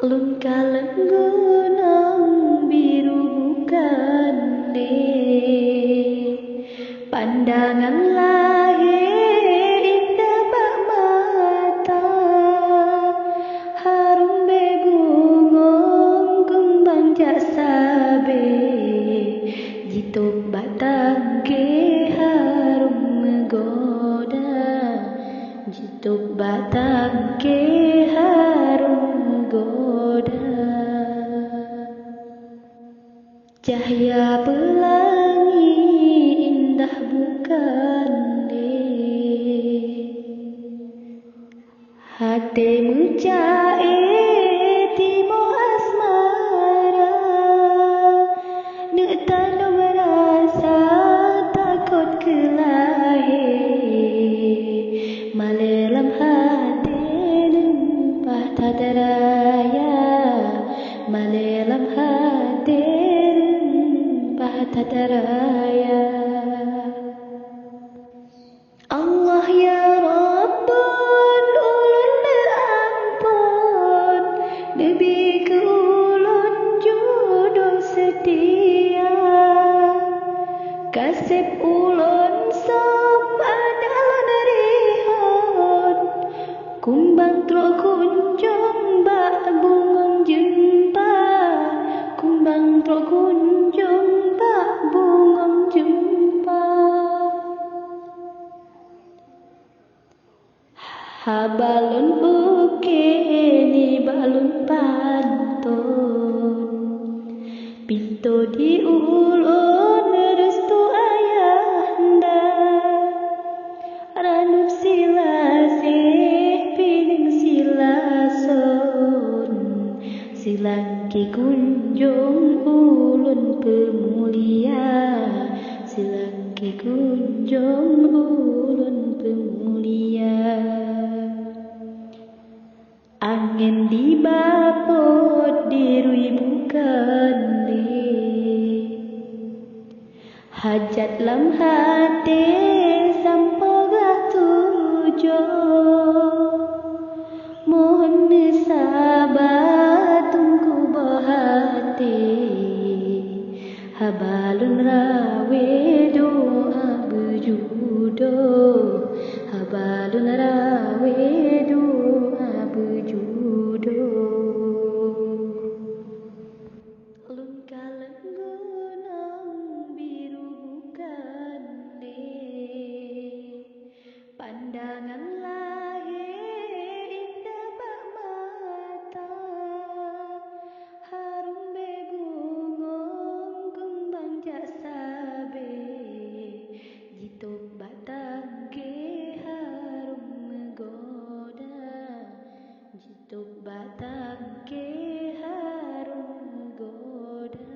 Lun kalan gunung biru bukan pandangan lahir indah bak mata, harum bebungong kembang jak sabe, jituk batang ke harum menggoda, jituk batang ke harum menggoda. Cahaya pelangi indah bukan hatimu cair timo asmara, nek tanam rasa takut kelahi, malelam hati lempah tadaraya, malelam hati tadaraya. Allah ya Rabbun ulun berampun, Nabi ke ulun jodoh setia, kasih ulun som adalun rihon, kumbang truk kunjung bak bungong jempa, kumbang truk kunjung bungong jumpa. Habalun ukeni balun pantun, pintu di ulun restu ayahanda, ranup silasih pining silason, silangki kunjung ulun pemulia, silangki kunjung ulun pemulia. Angin di bapot dirui bukan hajat lam hati sampogah tujo, mohon sabar tunggu bahati, habalun rawe doa bejudo, habalun rawe doa bejudo. Lun kalan gunung biru bukan pandangan lahir indah bak mata, harum bebungong kembang jak sabe, jituk batang ke harum menggoda, jituk batang ke harum menggoda.